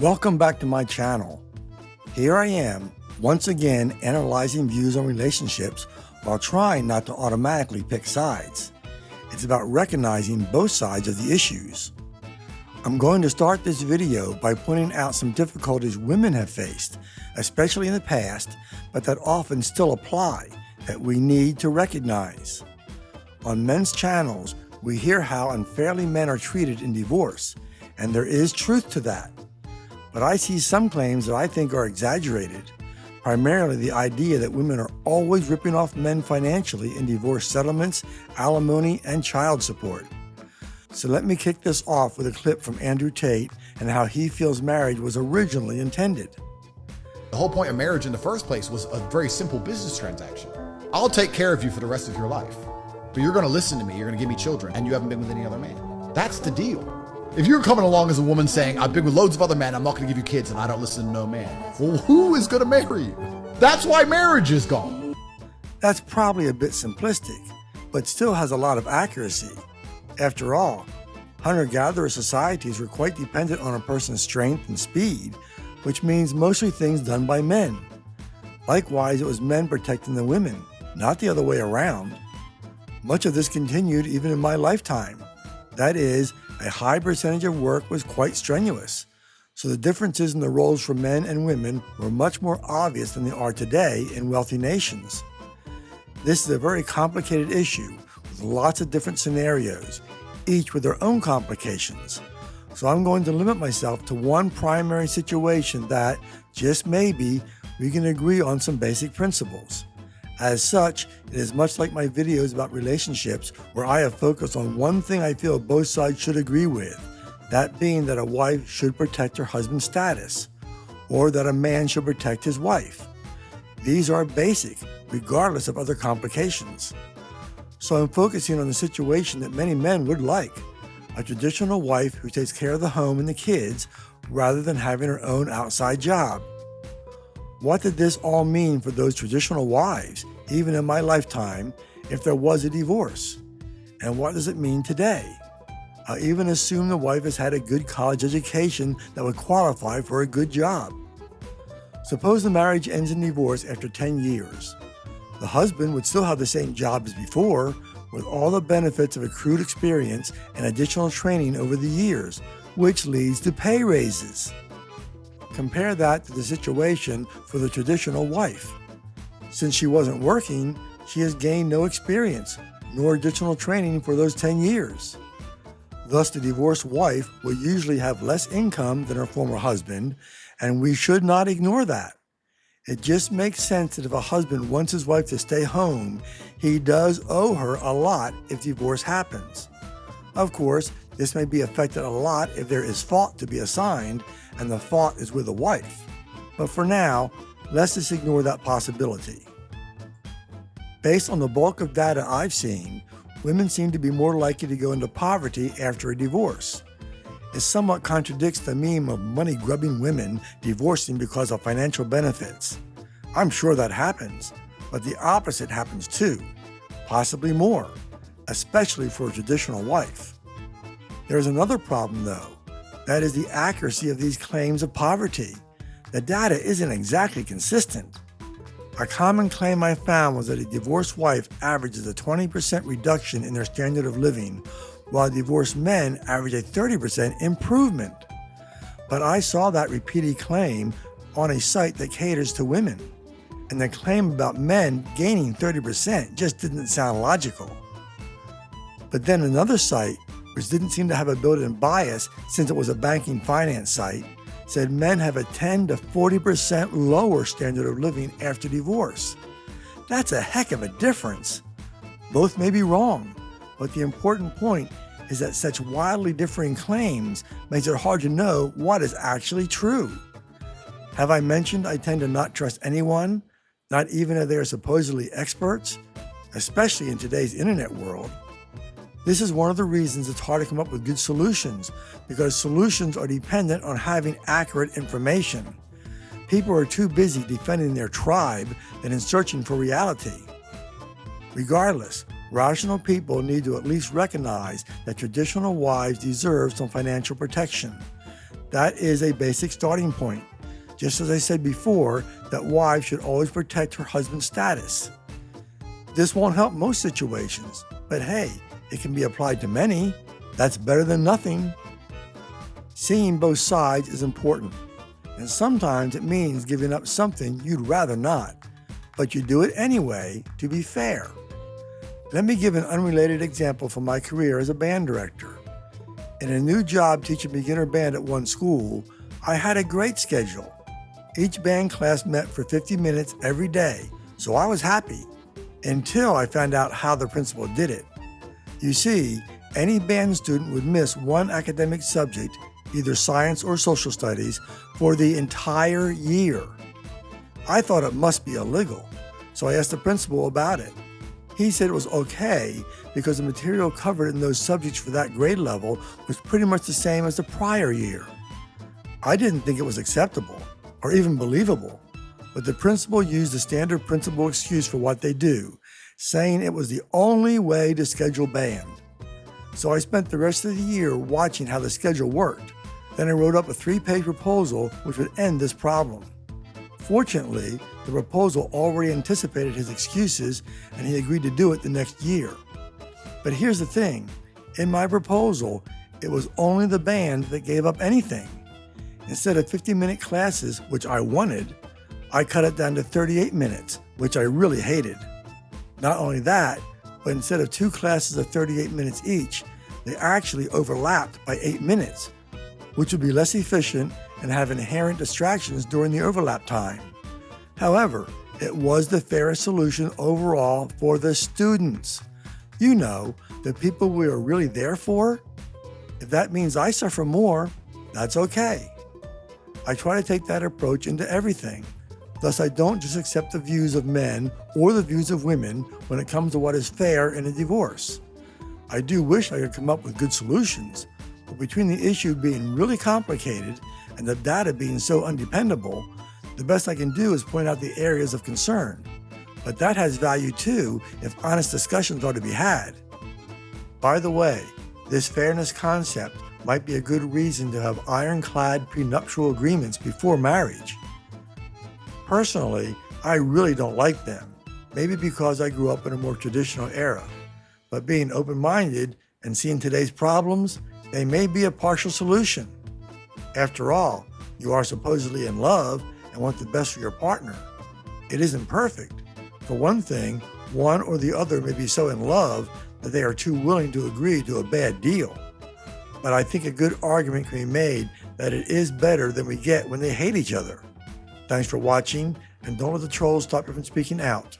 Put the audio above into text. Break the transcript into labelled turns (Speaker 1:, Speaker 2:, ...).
Speaker 1: Welcome back to my channel. Here I am, once again analyzing views on relationships while trying not to automatically pick sides. It's about recognizing both sides of the issues. I'm going to start this video by pointing out some difficulties women have faced, especially in the past, but that often still apply, that we need to recognize. On men's channels, we hear how unfairly men are treated in divorce, and there is truth to that. But I see some claims that I think are exaggerated, primarily the idea that women are always ripping off men financially in divorce settlements, alimony, and child support. So let me kick this off with a clip from Andrew Tate and how he feels marriage was originally intended.
Speaker 2: The whole point of marriage in the first place was a very simple business transaction. I'll take care of you for the rest of your life, but you're going to listen to me, you're going to give me children, and you haven't been with any other man. That's the deal. If you're coming along as a woman saying, I've been with loads of other men, I'm not going to give you kids, and I don't listen to no man. Well, who is going to marry you? That's why marriage is gone.
Speaker 1: That's probably a bit simplistic, but still has a lot of accuracy. After all, hunter-gatherer societies were quite dependent on a person's strength and speed, which means mostly things done by men. Likewise, it was men protecting the women, not the other way around. Much of this continued even in my lifetime. That is, a high percentage of work was quite strenuous, so the differences in the roles for men and women were much more obvious than they are today in wealthy nations. This is a very complicated issue with lots of different scenarios, each with their own complications. So I'm going to limit myself to one primary situation that, just maybe, we can agree on some basic principles. As such, it is much like my videos about relationships where I have focused on one thing I feel both sides should agree with, that being that a wife should protect her husband's status, or that a man should protect his wife. These are basic, regardless of other complications. So I'm focusing on the situation that many men would like, a traditional wife who takes care of the home and the kids rather than having her own outside job. What did this all mean for those traditional wives, even in my lifetime, if there was a divorce? And what does it mean today? I'll even assume the wife has had a good college education that would qualify for a good job. Suppose the marriage ends in divorce after 10 years. The husband would still have the same job as before, with all the benefits of accrued experience and additional training over the years, which leads to pay raises. Compare that to the situation for the traditional wife. Since she wasn't working, she has gained no experience, nor additional training for those 10 years. Thus, the divorced wife will usually have less income than her former husband, and we should not ignore that. It just makes sense that if a husband wants his wife to stay home, he does owe her a lot if divorce happens. Of course, this may be affected a lot if there is fault to be assigned, and the fault is with the wife. But for now, let's just ignore that possibility. Based on the bulk of data I've seen, women seem to be more likely to go into poverty after a divorce. It somewhat contradicts the meme of money-grubbing women divorcing because of financial benefits. I'm sure that happens, but the opposite happens too, possibly more, especially for a traditional wife. There's another problem though. That is the accuracy of these claims of poverty. The data isn't exactly consistent. A common claim I found was that a divorced wife averages a 20% reduction in their standard of living, while divorced men average a 30% improvement. But I saw that repeated claim on a site that caters to women, and the claim about men gaining 30% just didn't sound logical. But then another site, which didn't seem to have a built-in bias since it was a banking finance site, said men have a 10 to 40% lower standard of living after divorce. That's a heck of a difference. Both may be wrong, but the important point is that such wildly differing claims makes it hard to know what is actually true. Have I mentioned I tend to not trust anyone, not even if they are supposedly experts, especially in today's internet world? This is one of the reasons it's hard to come up with good solutions, because solutions are dependent on having accurate information. People are too busy defending their tribe than in searching for reality. Regardless, rational people need to at least recognize that traditional wives deserve some financial protection. That is a basic starting point. Just as I said before, that wives should always protect her husband's status. This won't help most situations, but hey, it can be applied to many. That's better than nothing. Seeing both sides is important, and sometimes it means giving up something you'd rather not, but you do it anyway to be fair. Let me give an unrelated example from my career as a band director. In a new job teaching beginner band at one school, I had a great schedule. Each band class met for 50 minutes every day, so I was happy, until I found out how the principal did it. You see, any band student would miss one academic subject, either science or social studies, for the entire year. I thought it must be illegal, so I asked the principal about it. He said it was okay because the material covered in those subjects for that grade level was pretty much the same as the prior year. I didn't think it was acceptable or even believable, but the principal used the standard principal excuse for what they do, saying it was the only way to schedule band. So I spent the rest of the year watching how the schedule worked. Then I wrote up a 3-page proposal which would end this problem. Fortunately, the proposal already anticipated his excuses and he agreed to do it the next year. But here's the thing, in my proposal, it was only the band that gave up anything. Instead of 50-minute classes, which I wanted, I cut it down to 38 minutes, which I really hated. Not only that, but instead of 2 classes of 38 minutes each, they actually overlapped by 8 minutes, which would be less efficient and have inherent distractions during the overlap time. However, it was the fairest solution overall for the students. You know, the people we are really there for. If that means I suffer more, that's okay. I try to take that approach into everything. Thus, I don't just accept the views of men or the views of women when it comes to what is fair in a divorce. I do wish I could come up with good solutions, but between the issue being really complicated and the data being so undependable, the best I can do is point out the areas of concern. But that has value too if honest discussions are to be had. By the way, this fairness concept might be a good reason to have ironclad prenuptial agreements before marriage. Personally, I really don't like them, maybe because I grew up in a more traditional era. But being open-minded and seeing today's problems, they may be a partial solution. After all, you are supposedly in love and want the best for your partner. It isn't perfect. For one thing, one or the other may be so in love that they are too willing to agree to a bad deal. But I think a good argument can be made that it is better than we get when they hate each other. Thanks for watching, and don't let the trolls stop you from speaking out.